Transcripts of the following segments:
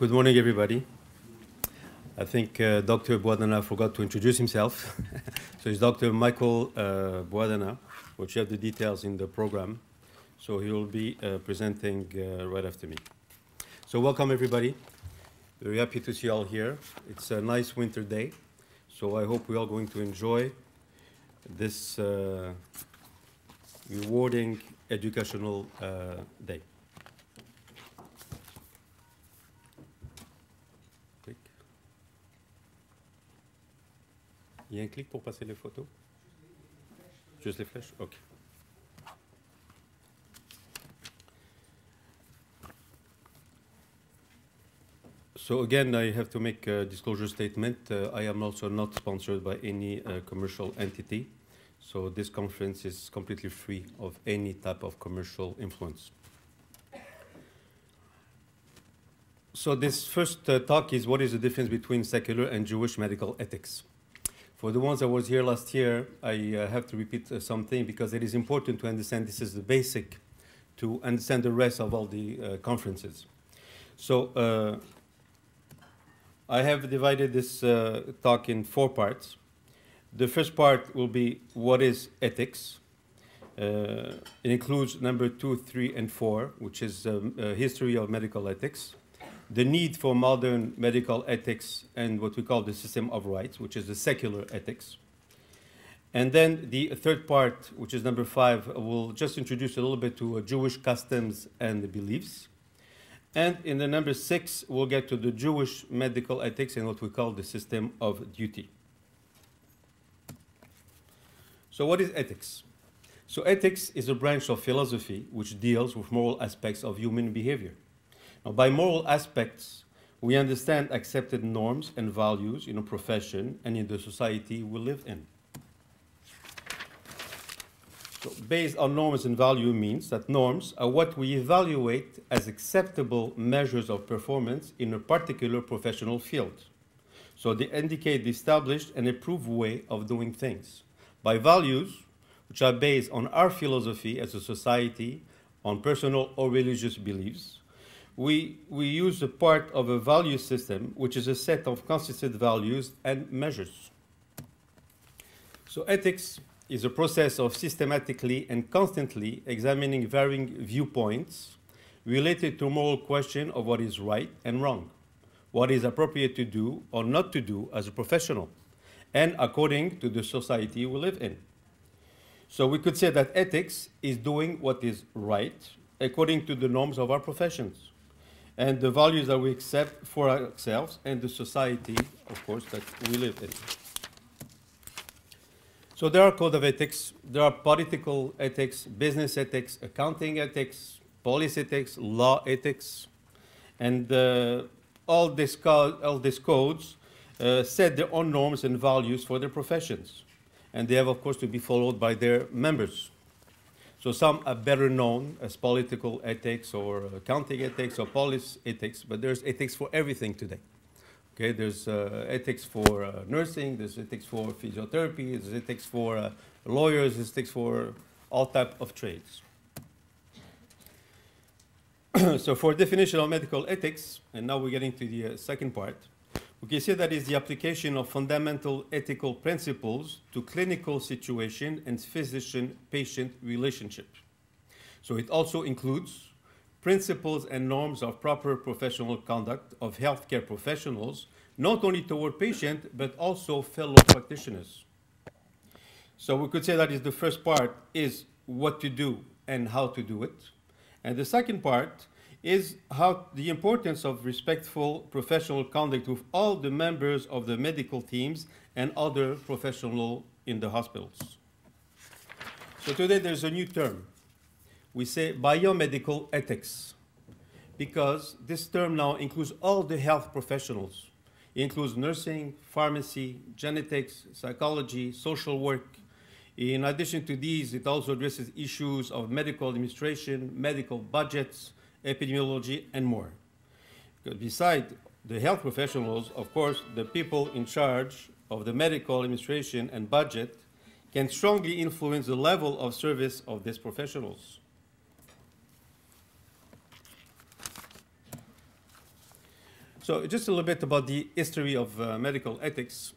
Good morning, everybody. I think Dr. Boadana forgot to introduce himself. So it's Dr. Michael Boadana, which you have the details in the program. So he will be presenting right after me. So welcome, everybody. Very happy to see you all here. It's a nice winter day. So I hope we're all going to enjoy this rewarding educational day. Il y a un clic pour passer les photos? Juste les flèches? OK. So again, I have to make a disclosure statement. I am also not sponsored by any commercial entity. So this conference is completely free of any type of commercial influence. So this first talk is what is the difference between secular and Jewish medical ethics. For the ones that was here last year, I have to repeat something because it is important to understand this is the basic to understand the rest of all the conferences. So I have divided this talk in 4 parts. The first part will be what is ethics. It includes number 2, 3, and 4, which is a history of medical ethics. The need for modern medical ethics and what we call the system of rights, which is the secular ethics. And then the third part, which is number 5, will just introduce a little bit to Jewish customs and beliefs. And in the number 6, we'll get to the Jewish medical ethics and what we call the system of duty. So what is ethics? So ethics is a branch of philosophy which deals with moral aspects of human behavior. Now, by moral aspects, we understand accepted norms and values in a profession and in the society we live in. So based on norms and value means that norms are what we evaluate as acceptable measures of performance in a particular professional field. So they indicate the established and approved way of doing things. By values, which are based on our philosophy as a society, on personal or religious beliefs, we use a part of a value system, which is a set of consistent values and measures. So ethics is a process of systematically and constantly examining varying viewpoints related to moral question of what is right and wrong, what is appropriate to do or not to do as a professional, and according to the society we live in. So we could say that ethics is doing what is right according to the norms of our professions and the values that we accept for ourselves and the society, of course, that we live in. So there are codes of ethics, there are political ethics, business ethics, accounting ethics, police ethics, law ethics, and all these codes set their own norms and values for their professions. And they have, of course, to be followed by their members. So some are better known as political ethics or accounting ethics or police ethics, but there's ethics for everything today. Okay, there's ethics for nursing, there's ethics for physiotherapy, there's ethics for lawyers, there's ethics for all types of trades. So for definition of medical ethics, and now we're getting to the second part, we can say that is the application of fundamental ethical principles to clinical situation and physician-patient relationship. So it also includes principles and norms of proper professional conduct of healthcare professionals, not only toward patients, but also fellow practitioners. So we could say that is the first part is what to do and how to do it. And the second part is how the importance of respectful professional conduct with all the members of the medical teams and other professionals in the hospitals. So today there's a new term. We say biomedical ethics because this term now includes all the health professionals. It includes nursing, pharmacy, genetics, psychology, social work. In addition to these, it also addresses issues of medical administration, medical budgets, epidemiology, and more. Because besides the health professionals, of course, the people in charge of the medical administration and budget can strongly influence the level of service of these professionals. So just a little bit about the history of medical ethics.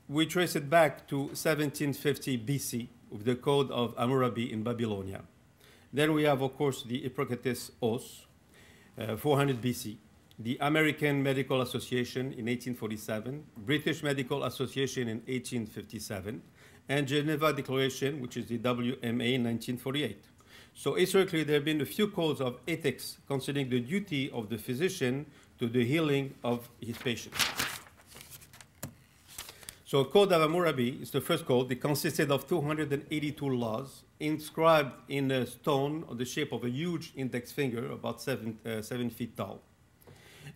We trace it back to 1750 BC with the Code of Hammurabi in Babylonia. Then we have, of course, the Hippocrates Oath, 400 BC, the American Medical Association in 1847, British Medical Association in 1857, and Geneva Declaration, which is the WMA in 1948. So historically, there have been a few codes of ethics concerning the duty of the physician to the healing of his patients. So Code of Hammurabi is the first code. It consisted of 282 laws inscribed in a stone of the shape of a huge index finger, about 7 feet tall.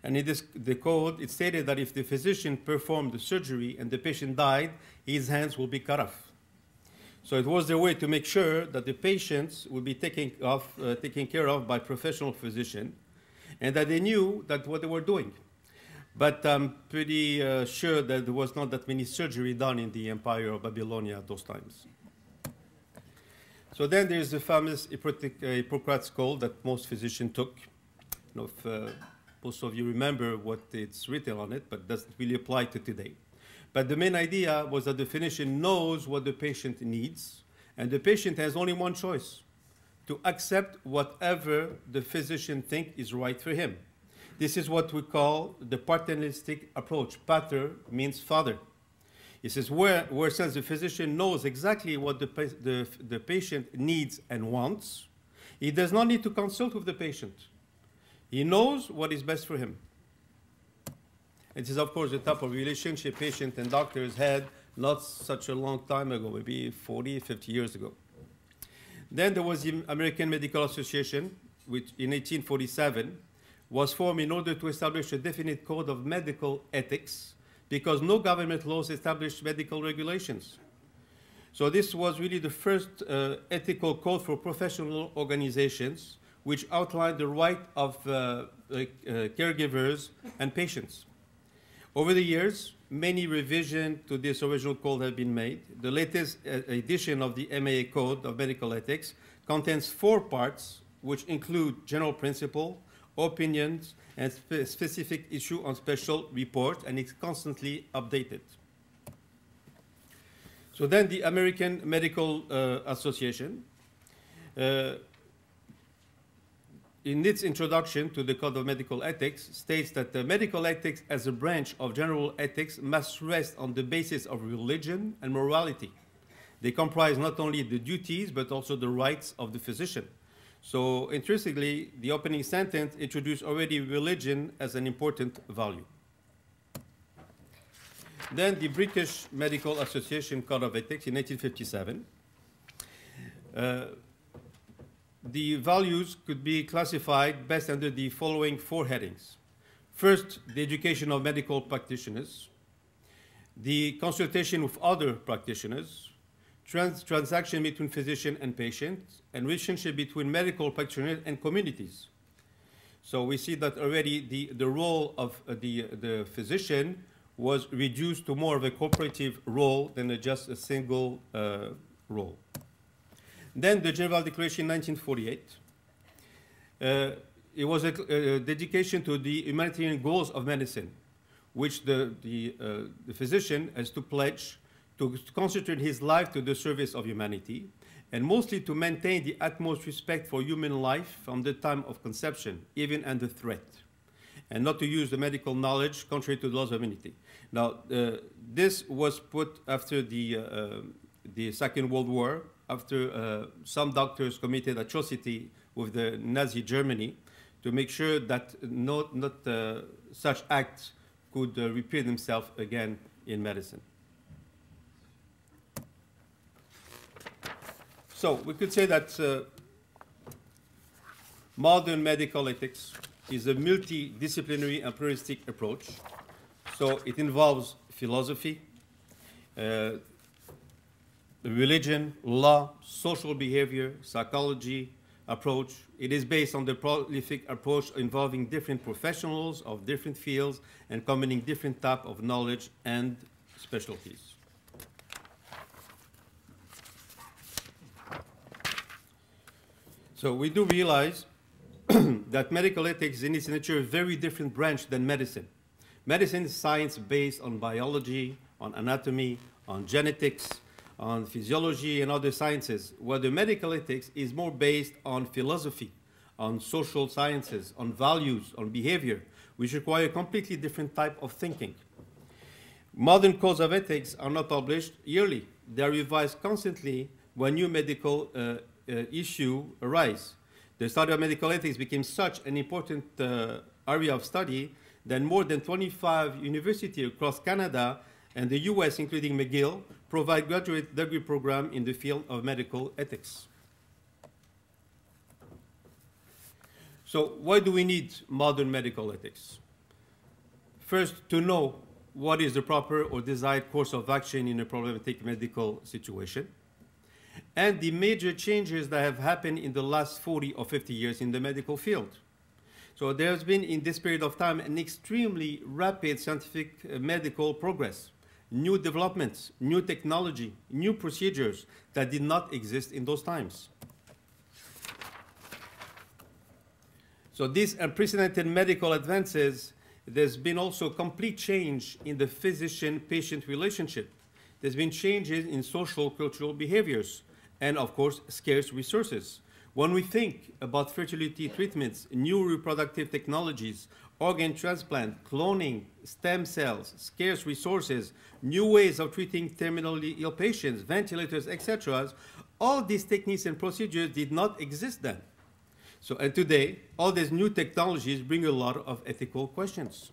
And in the code, it stated that if the physician performed the surgery and the patient died, his hands will be cut off. So it was their way to make sure that the patients would be taken care of by professional physician, and that they knew that what they were doing. But I'm pretty sure that there was not that many surgery done in the Empire of Babylonia at those times. So then there's the famous Hippocrates Code that most physicians took. I don't know if most of you remember what it's written on it, but doesn't really apply to today. But the main idea was that the physician knows what the patient needs, and the patient has only one choice: to accept whatever the physician thinks is right for him. This is what we call the paternalistic approach. Pater means father. It says where since the physician knows exactly what the patient needs and wants, he does not need to consult with the patient. He knows what is best for him. It is, of course, the type of relationship patient and doctors had not such a long time ago, maybe 40, 50 years ago. Then there was the American Medical Association, which in 1847 was formed in order to establish a definite code of medical ethics, because no government laws established medical regulations. So this was really the first ethical code for professional organizations, which outlined the right of caregivers and patients. Over the years, many revisions to this original code have been made. The latest edition of the MAA Code of Medical Ethics contains 4 parts, which include general principle, opinions, and specific issue on special reports, and it's constantly updated. So then the American Medical Association, in its introduction to the Code of Medical Ethics, states that the medical ethics as a branch of general ethics must rest on the basis of religion and morality. They comprise not only the duties, but also the rights of the physician. So interestingly, the opening sentence introduced already religion as an important value. Then the British Medical Association Code of Ethics in 1857. The values could be classified best under the following 4 headings. First, the education of medical practitioners, the consultation with other practitioners, transaction between physician and patient, and relationship between medical practitioners and communities. So we see that already the role of the physician was reduced to more of a cooperative role than just a single role. Then the Geneva Declaration in 1948. It was a dedication to the humanitarian goals of medicine, which the physician has to pledge to concentrate his life to the service of humanity, and mostly to maintain the utmost respect for human life from the time of conception, even under threat, and not to use the medical knowledge contrary to the laws of humanity. Now, this was put after the Second World War, after some doctors committed atrocity with the Nazi Germany, to make sure that not such acts could repeat themselves again in medicine. So we could say that modern medical ethics is a multidisciplinary and pluralistic approach. So it involves philosophy, religion, law, social behavior, psychology approach. It is based on the prolific approach involving different professionals of different fields and combining different types of knowledge and specialties. So we do realize that medical ethics is in its nature a very different branch than medicine. Medicine is science based on biology, on anatomy, on genetics, on physiology and other sciences, while the medical ethics is more based on philosophy, on social sciences, on values, on behavior, which require a completely different type of thinking. Modern codes of ethics are not published yearly. They are revised constantly when new medical issues arise. The study of medical ethics became such an important area of study that more than 25 universities across Canada and the US, including McGill, provide graduate degree programs in the field of medical ethics. So why do we need modern medical ethics? First, to know what is the proper or desired course of action in a problematic medical situation, and the major changes that have happened in the last 40 or 50 years in the medical field. So there has been, in this period of time, an extremely rapid scientific medical progress, new developments, new technology, new procedures that did not exist in those times. So these unprecedented medical advances, there's been also complete change in the physician-patient relationship. There's been changes in social, cultural behaviors, and of course, scarce resources. When we think about fertility treatments, new reproductive technologies, organ transplant, cloning, stem cells, scarce resources, new ways of treating terminally ill patients, ventilators, etc., all these techniques and procedures did not exist then. So, and today, all these new technologies bring a lot of ethical questions.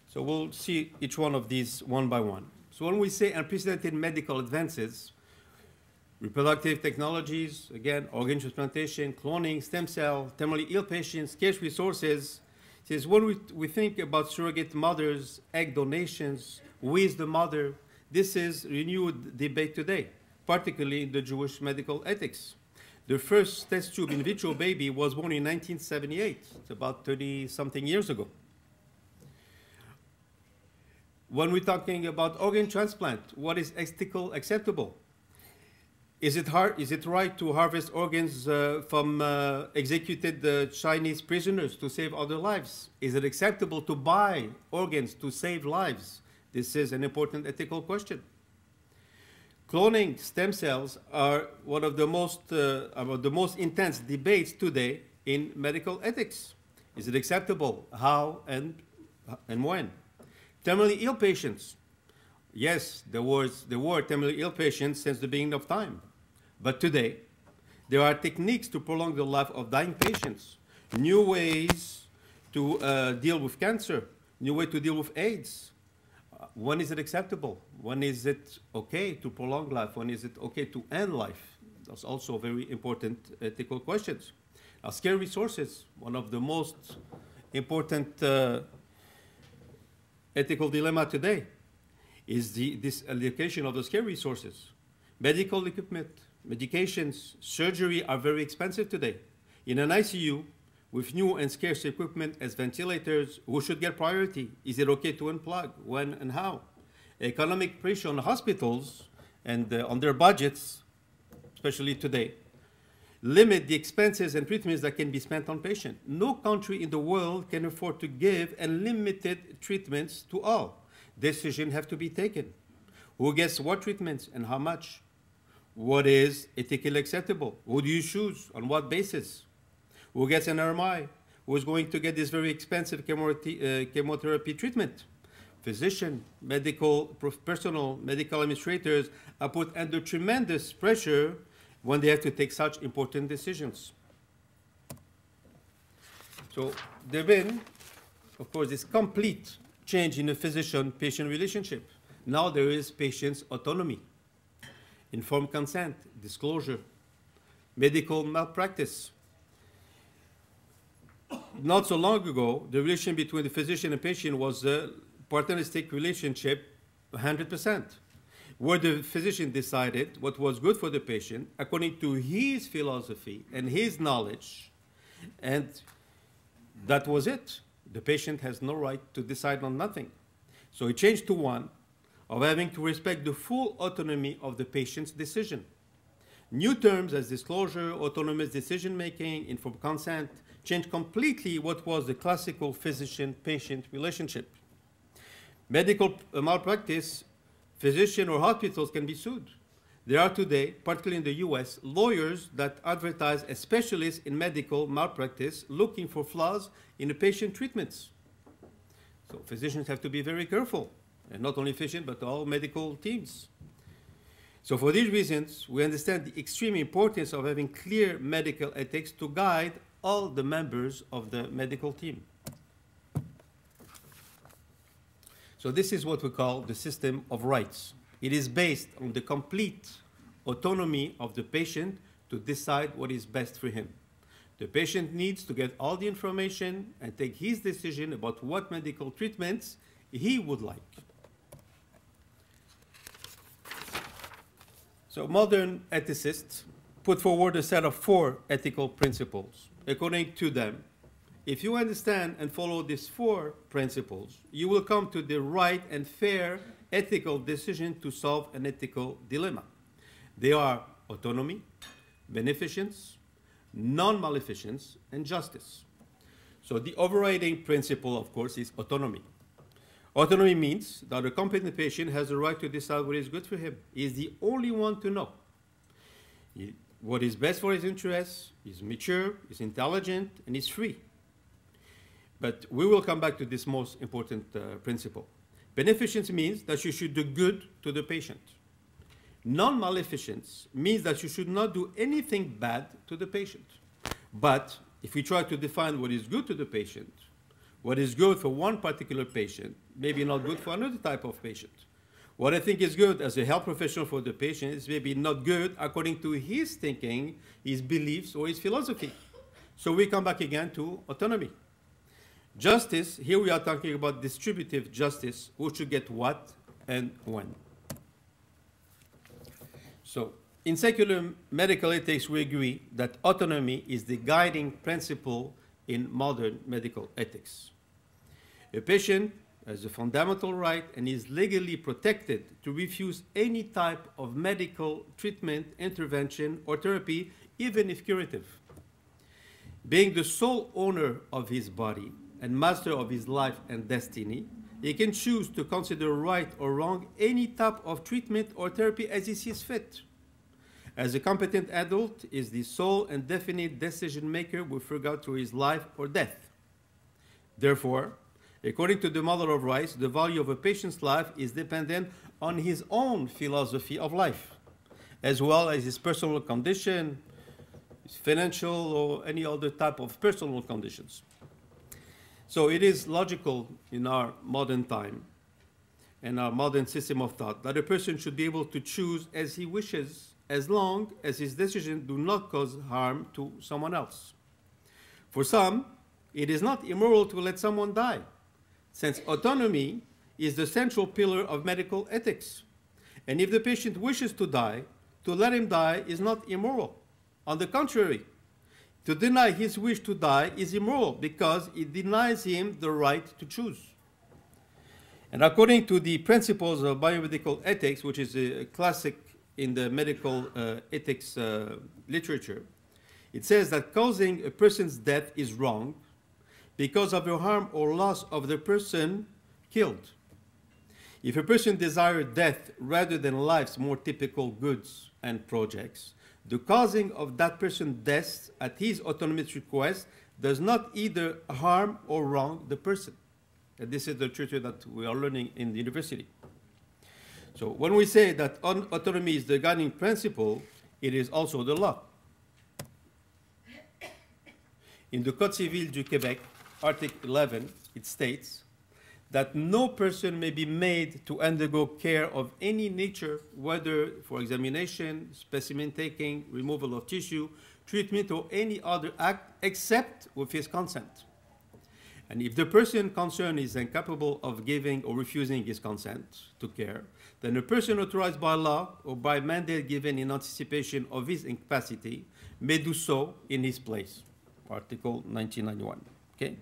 So we'll see each one of these one by one. So when we say unprecedented medical advances, reproductive technologies, again, organ transplantation, cloning, stem cell, terminally ill patients, scarce resources, says when we think about surrogate mothers, egg donations, who is the mother, this is renewed debate today, particularly in the Jewish medical ethics. The first test tube in vitro baby was born in 1978. It's about 30-something years ago. When we're talking about organ transplant, what is ethical acceptable? Is it right to harvest organs from executed Chinese prisoners to save other lives? Is it acceptable to buy organs to save lives? This is an important ethical question. Cloning stem cells are one of the most intense debates today in medical ethics. Is it acceptable? How and when? Terminally ill patients. Yes, there were terminally ill patients since the beginning of time. But today, there are techniques to prolong the life of dying patients, new ways to deal with cancer, new way to deal with AIDS. When is it acceptable? When is it okay to prolong life? When is it okay to end life? That's also very important ethical questions. Now, scarce resources, one of the most important ethical dilemma today is this allocation of the scarce resources. Medical equipment, medications, surgery are very expensive today. In an ICU, with new and scarce equipment as ventilators, who should get priority? Is it okay to unplug? When and how? Economic pressure on hospitals and on their budgets, especially today, limit the expenses and treatments that can be spent on patients. No country in the world can afford to give unlimited treatments to all. Decisions have to be taken. Who gets what treatments and how much? What is ethically acceptable? Who do you choose? On what basis? Who gets an RMI? Who is going to get this very expensive chemotherapy treatment? Physician, medical personnel, medical administrators are put under tremendous pressure when they have to take such important decisions. So there has been, of course, this complete change in the physician-patient relationship. Now there is patient's autonomy, informed consent, disclosure, medical malpractice. Not so long ago, the relation between the physician and patient was a partneristic relationship 100%, where the physician decided what was good for the patient according to his philosophy and his knowledge, and that was it. The patient has no right to decide on nothing. So it changed to one of having to respect the full autonomy of the patient's decision. New terms as disclosure, autonomous decision-making, informed consent change completely what was the classical physician-patient relationship. Medical malpractice, physicians or hospitals can be sued. There are today, particularly in the US, lawyers that advertise as specialists in medical malpractice looking for flaws in the patient treatments. So physicians have to be very careful, and not only physicians, but all medical teams. So for these reasons, we understand the extreme importance of having clear medical ethics to guide all the members of the medical team. So this is what we call the system of rights. It is based on the complete autonomy of the patient to decide what is best for him. The patient needs to get all the information and take his decision about what medical treatments he would like. So modern ethicists put forward a set of 4 ethical principles. According to them, if you understand and follow these 4 principles, you will come to the right and fair ethical decision to solve an ethical dilemma. They are autonomy, beneficence, non-maleficence, and justice. So the overriding principle, of course, is autonomy. Autonomy means that a competent patient has the right to decide what is good for him. He is the only one to know what is best for his interests. He's mature, he's intelligent, and he's free. But we will come back to this most important principle. Beneficence means that you should do good to the patient. Non-maleficence means that you should not do anything bad to the patient. But if we try to define what is good to the patient, what is good for one particular patient maybe not good for another type of patient. What I think is good as a health professional for the patient is maybe not good according to his thinking, his beliefs, or his philosophy. So we come back again to autonomy. Justice, here we are talking about distributive justice, who should get what and when. So in secular medical ethics, we agree that autonomy is the guiding principle in modern medical ethics. A patient has a fundamental right and is legally protected to refuse any type of medical treatment, intervention, or therapy, even if curative. Being the sole owner of his body and master of his life and destiny, he can choose to consider right or wrong any type of treatment or therapy as he sees fit. As a competent adult, he is the sole and definite decision maker with regard to his life or death. Therefore, according to the model of rights, the value of a patient's life is dependent on his own philosophy of life, as well as his personal condition, his financial or any other type of personal conditions. So it is logical in our modern time and our modern system of thought that a person should be able to choose as he wishes, as long as his decisions do not cause harm to someone else. For some, it is not immoral to let someone die, since autonomy is the central pillar of medical ethics. And if the patient wishes to die, to let him die is not immoral. On the contrary, to deny his wish to die is immoral because it denies him the right to choose. And according to the principles of biomedical ethics, which is a classic in the medical ethics literature, it says that causing a person's death is wrong because of the harm or loss of the person killed. If a person desires death rather than life's more typical goods and projects, the causing of that person's death at his autonomous request does not either harm or wrong the person. And this is the literature that we are learning in the university. So when we say that autonomy is the guiding principle, it is also the law. In the Code civil du Québec, Article 11, it states that no person may be made to undergo care of any nature, whether for examination, specimen taking, removal of tissue, treatment, or any other act, except with his consent. And if the person concerned is incapable of giving or refusing his consent to care, then a person authorized by law or by mandate given in anticipation of his incapacity may do so in his place. Article 1991. Okay?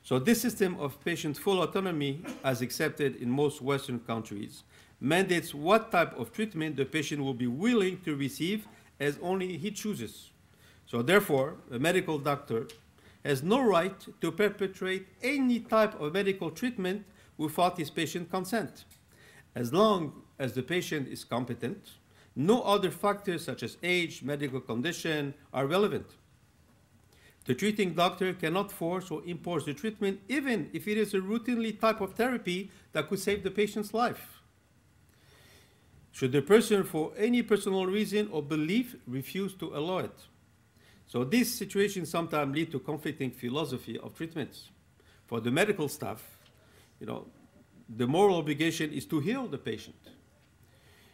So this system of patient full autonomy, as accepted in most Western countries, mandates what type of treatment the patient will be willing to receive as only he chooses. So therefore, a medical doctor has no right to perpetrate any type of medical treatment without his patient consent. As long as the patient is competent, no other factors such as age, medical condition are relevant. The treating doctor cannot force or impose the treatment even if it is a routinely type of therapy that could save the patient's life. Should the person for any personal reason or belief refuse to allow it. So these situations sometimes lead to conflicting philosophy of treatments. For the medical staff, the moral obligation is to heal the patient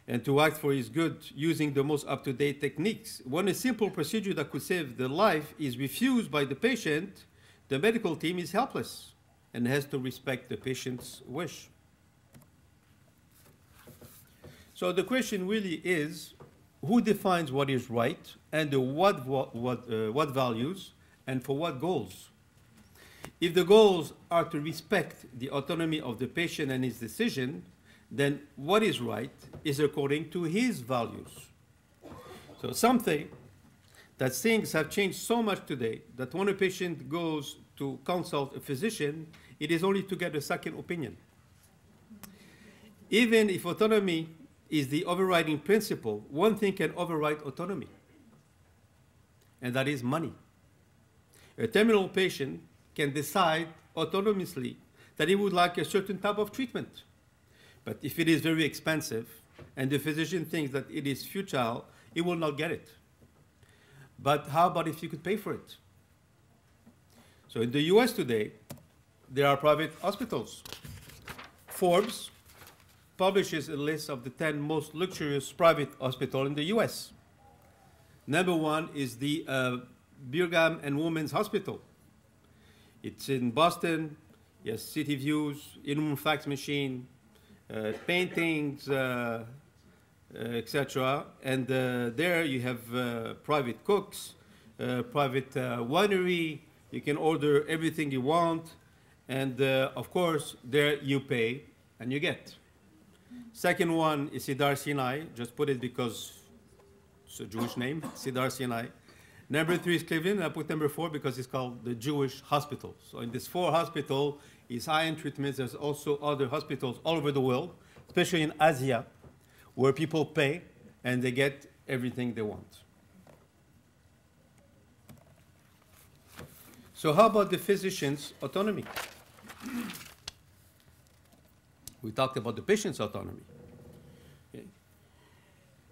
and to act for his good using the most up-to-date techniques. When a simple procedure that could save the life is refused by the patient, the medical team is helpless and has to respect the patient's wish. So the question really is, who defines what is right and what values and for what goals? If the goals are to respect the autonomy of the patient and his decision, then what is right is according to his values. So some say that things have changed so much today that when a patient goes to consult a physician, it is only to get a second opinion. Even if autonomy is the overriding principle, one thing can override autonomy, and that is money. A terminal patient can decide autonomously that he would like a certain type of treatment. But if it is very expensive and the physician thinks that it is futile, he will not get it. But how about if you could pay for it? So in the US today, there are private hospitals. Forbes publishes a list of the 10 most luxurious private hospitals in the US. Number one is the Brigham and Women's Hospital. It's in Boston. Yes, city views, in-room fax machine, paintings, etc. And there you have private cooks, private winery. You can order everything you want. And of course, there you pay and you get. Second one is Sidar Sinai. Just put it because it's a Jewish name, Sidar Sinai. Number 3 is Cleveland. I put number 4 because it's called the Jewish Hospital. So in this 4 hospital is high-end treatments. There's also other hospitals all over the world, especially in Asia, where people pay and they get everything they want. So how about the physician's autonomy? We talked about the patient's autonomy. Okay.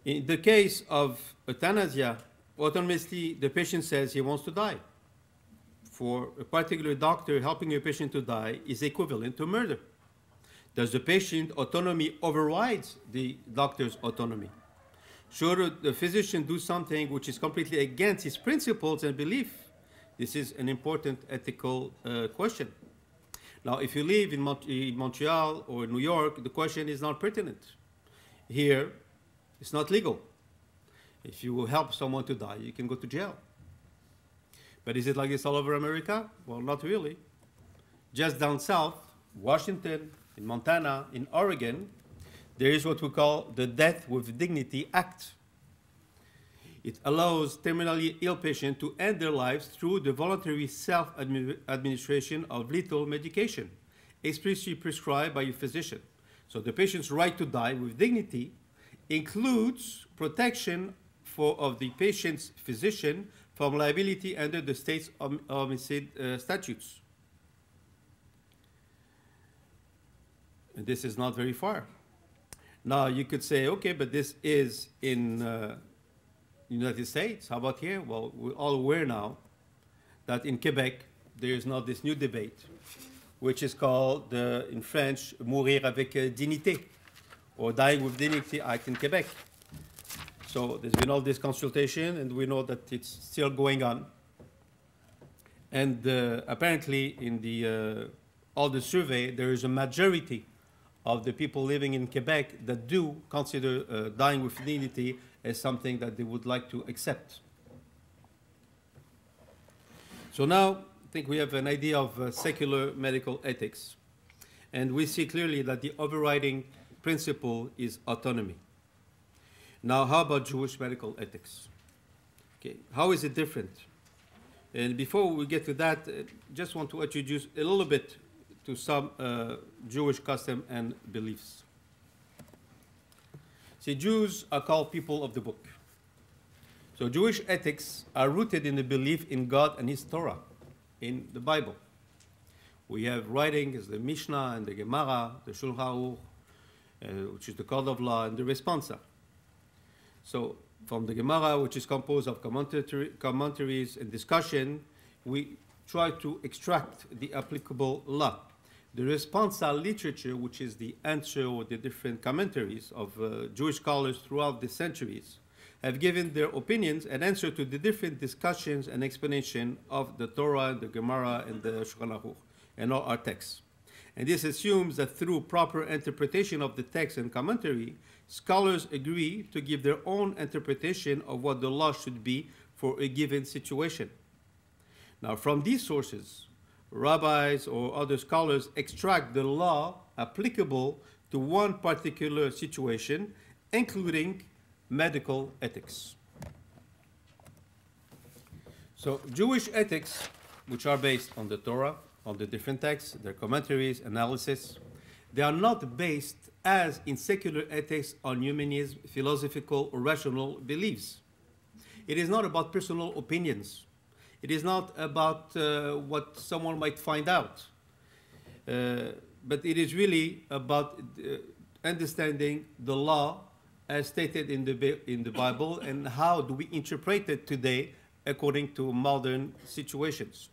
In the case of euthanasia, autonomously, the patient says he wants to die. For a particular doctor, helping a patient to die is equivalent to murder. Does the patient autonomy override the doctor's autonomy? Should the physician do something which is completely against his principles and belief? This is an important ethical question. Now, if you live in Montreal or New York, the question is not pertinent. Here, it's not legal. If you help someone to die, you can go to jail. But is it like this all over America? Well, not really. Just down south, Washington, in Montana, in Oregon, there is what we call the Death with Dignity Act. It allows terminally ill patients to end their lives through the voluntary self-administration of lethal medication, explicitly prescribed by a physician. So the patient's right to die with dignity includes protection of the patient's physician from liability under the state's homicide statutes. And this is not very far. Now you could say, okay, but this is in United States. How about here? Well, we're all aware now that in Quebec, there is now this new debate, which is called, in French, Mourir avec dignité, or Dying with Dignity Act in Quebec. So there's been all this consultation, and we know that it's still going on. And apparently, in all the survey, there is a majority of the people living in Quebec that do consider dying with dignity as something that they would like to accept. So now, I think we have an idea of secular medical ethics. And we see clearly that the overriding principle is autonomy. Now, how about Jewish medical ethics? Okay, how is it different? And before we get to that, just want to introduce a little bit to some Jewish custom and beliefs. See, Jews are called people of the book. So Jewish ethics are rooted in the belief in God and His Torah, in the Bible. We have writings, the Mishnah and the Gemara, the Shulchan Aruch, which is the code of law, and the Responsa. So from the Gemara, which is composed of commentaries and discussion, we try to extract the applicable law. The Responsa literature, which is the answer or the different commentaries of Jewish scholars throughout the centuries, have given their opinions and answer to the different discussions and explanation of the Torah, the Gemara, and the Shulchan Aruch, and all our texts. And this assumes that through proper interpretation of the text and commentary, scholars agree to give their own interpretation of what the law should be for a given situation. Now, from these sources, rabbis or other scholars extract the law applicable to one particular situation, including medical ethics. So Jewish ethics, which are based on the Torah, on the different texts, their commentaries, analysis, they are not based, as in secular ethics, on humanism, philosophical or rational beliefs. It is not about personal opinions. It is not about what someone might find out. But it is really about understanding the law as stated in the Bible, and how do we interpret it today according to modern situations.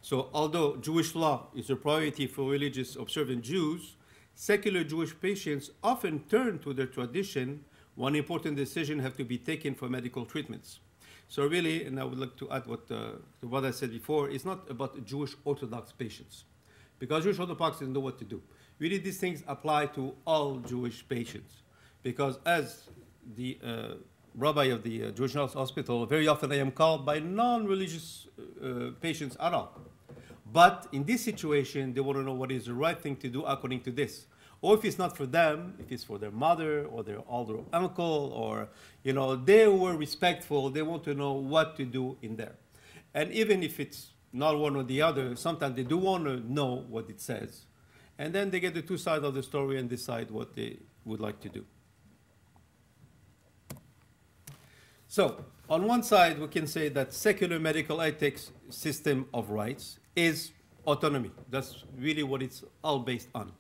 So although Jewish law is a priority for religious observant Jews, secular Jewish patients often turn to their tradition when important decisions have to be taken for medical treatments. So really, and I would like to add to what I said before, it's not about Jewish Orthodox patients, because Jewish Orthodox know what to do. Really, these things apply to all Jewish patients, because as the rabbi of the Jewish hospital, very often I am called by non-religious patients at all. But in this situation, they want to know what is the right thing to do according to this. Or if it's not for them, if it's for their mother or their older uncle, or, you know, they were respectful, they want to know what to do in there. And even if it's not one or the other, sometimes they do want to know what it says. And then they get the two sides of the story and decide what they would like to do. So, on one side, we can say that secular medical ethics system of rights is autonomy. That's really what it's all based on.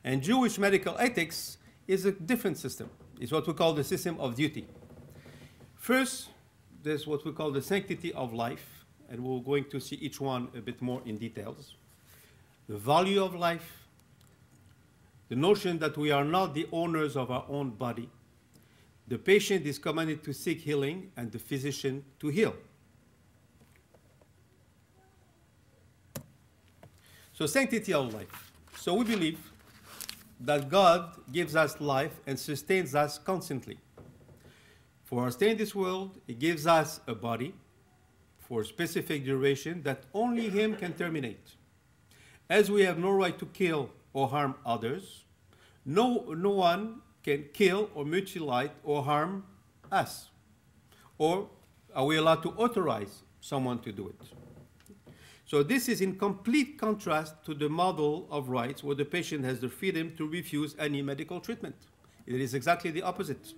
And Jewish medical ethics is a different system. It's what we call the system of duty. First, there's what we call the sanctity of life, and we're going to see each one a bit more in details. The value of life, the notion that we are not the owners of our own body. The patient is commanded to seek healing and the physician to heal. So sanctity of life. So we believe that God gives us life and sustains us constantly. For our stay in this world, He gives us a body for a specific duration that only Him can terminate. As we have no right to kill or harm others, no one can kill or mutilate or harm us. Or are we allowed to authorize someone to do it? So this is in complete contrast to the model of rights where the patient has the freedom to refuse any medical treatment. It is exactly the opposite.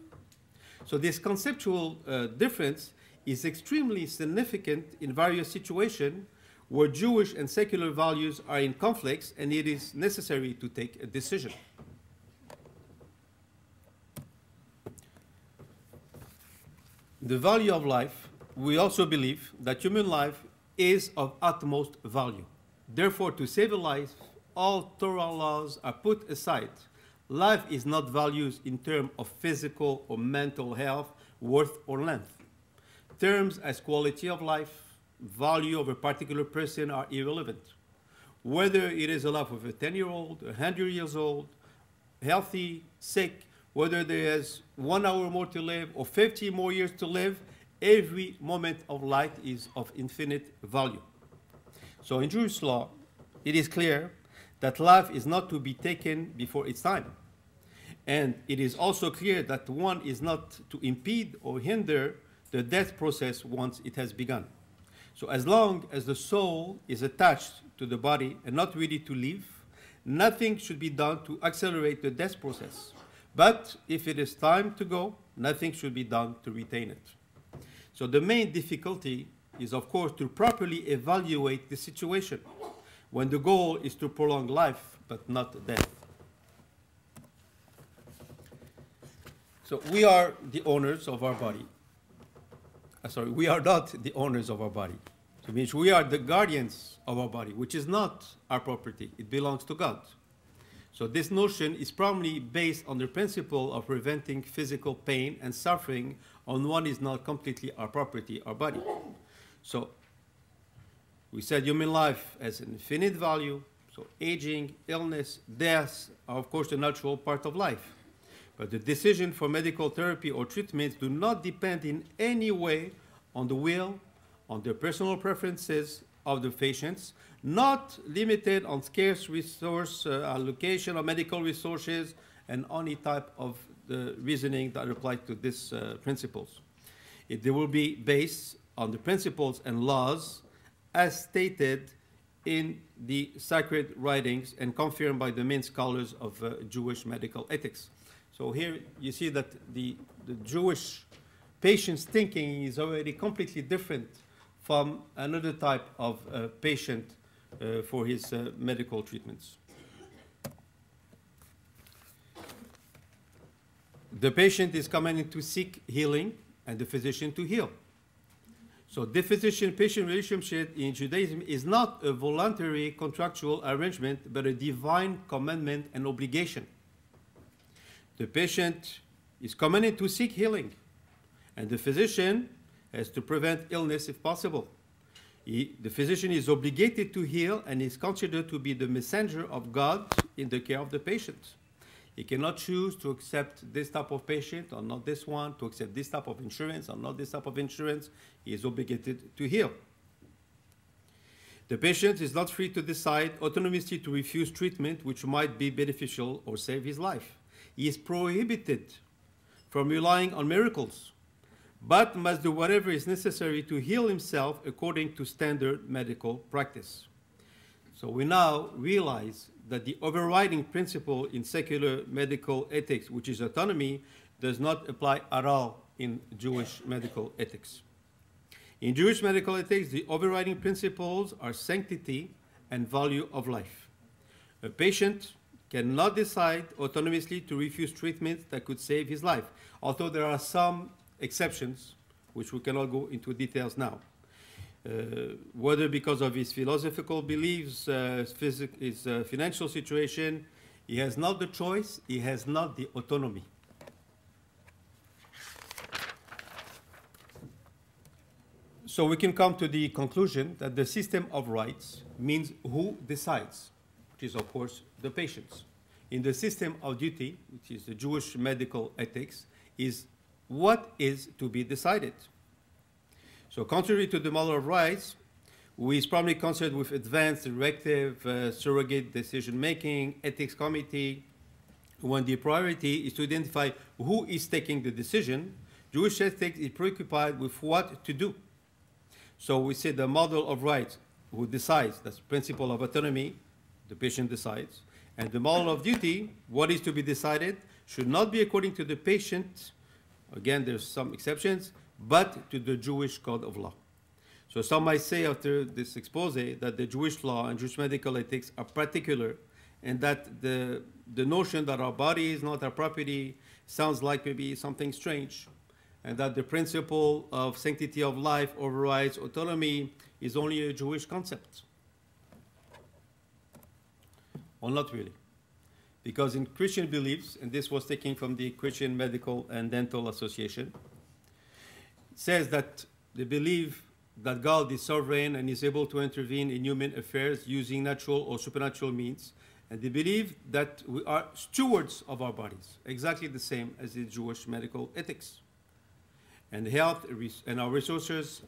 So this conceptual difference is extremely significant in various situations where Jewish and secular values are in conflicts and it is necessary to take a decision. The value of life, we also believe that human life is of utmost value. Therefore, to save a life, all Torah laws are put aside. Life is not valued in terms of physical or mental health, worth, or length. Terms as quality of life, value of a particular person are irrelevant. Whether it is a life of a 10-year-old, 100 years old, healthy, sick, whether there is 1 hour more to live or 50 more years to live, every moment of life is of infinite value. So in Jewish law, it is clear that life is not to be taken before its time. And it is also clear that one is not to impede or hinder the death process once it has begun. So as long as the soul is attached to the body and not ready to leave, nothing should be done to accelerate the death process. But if it is time to go, nothing should be done to retain it. So the main difficulty is, of course, to properly evaluate the situation when the goal is to prolong life but not death. So we are the owners of our body. We are not the owners of our body. So it means we are the guardians of our body, which is not our property. It belongs to God. So this notion is primarily based on the principle of preventing physical pain and suffering on one is not completely our property, our body. So we said human life has an infinite value. So aging, illness, death are, of course, the natural part of life. But the decision for medical therapy or treatments do not depend in any way on the will, on the personal preferences of the patients, not limited on scarce resource allocation of medical resources and any type of the reasoning that applies to these principles. They will be based on the principles and laws as stated in the sacred writings and confirmed by the main scholars of Jewish medical ethics. So here you see that the Jewish patient's thinking is already completely different from another type of patient for his medical treatments. The patient is coming in to seek healing and the physician to heal. So the physician-patient relationship in Judaism is not a voluntary contractual arrangement, but a divine commandment and obligation. The patient is coming in to seek healing, and the physician has to prevent illness if possible. The physician is obligated to heal and is considered to be the messenger of God in the care of the patient. He cannot choose to accept this type of patient or not this one, to accept this type of insurance or not this type of insurance. He is obligated to heal. The patient is not free to decide autonomously to refuse treatment which might be beneficial or save his life. He is prohibited from relying on miracles, but must do whatever is necessary to heal himself according to standard medical practice. So we now realize that the overriding principle in secular medical ethics, which is autonomy, does not apply at all in Jewish medical ethics. In Jewish medical ethics, the overriding principles are sanctity and value of life. A patient cannot decide autonomously to refuse treatment that could save his life, although there are some exceptions, which we cannot go into details now. Whether because of his philosophical beliefs, his financial situation, he has not the choice, he has not the autonomy. So we can come to the conclusion that the system of rights means who decides, which is, of course, the patients. In the system of duty, which is the Jewish medical ethics, is what is to be decided. So contrary to the model of rights, which is primarily concerned with advanced directive, surrogate decision-making, ethics committee, when the priority is to identify who is taking the decision, Jewish ethics is preoccupied with what to do. So we say the model of rights, who decides, that's the principle of autonomy, the patient decides, and the model of duty, what is to be decided, should not be according to the patient, again, there's some exceptions, but to the Jewish code of law. So some might say after this expose that the Jewish law and Jewish medical ethics are particular, and that the notion that our body is not our property sounds like maybe something strange, and that the principle of sanctity of life overrides autonomy is only a Jewish concept. Well, not really. Because in Christian beliefs, and this was taken from the Christian Medical and Dental Association, it says that they believe that God is sovereign and is able to intervene in human affairs using natural or supernatural means. And they believe that we are stewards of our bodies, exactly the same as the Jewish medical ethics. And health and our resources,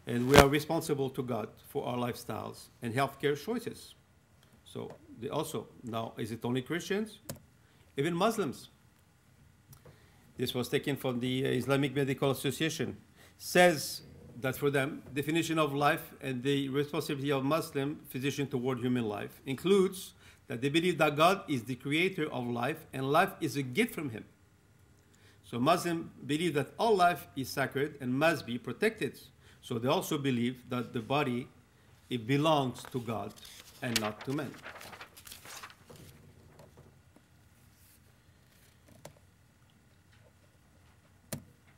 and we are responsible to God for our lifestyles and healthcare choices. So they also, now, is it only Christians? Even Muslims. This was taken from the Islamic Medical Association. says that for them, definition of life and the responsibility of Muslim physician toward human life includes that they believe that God is the creator of life and life is a gift from him. So Muslims believe that all life is sacred and must be protected. So they also believe that the body, it belongs to God and not to men.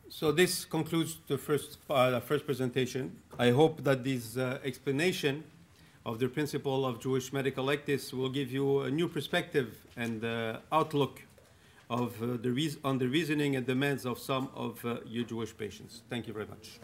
So this concludes the first presentation. I hope that this explanation of the principle of Jewish medical ethics will give you a new perspective and outlook of on the reasoning and demands of some of your Jewish patients. Thank you very much.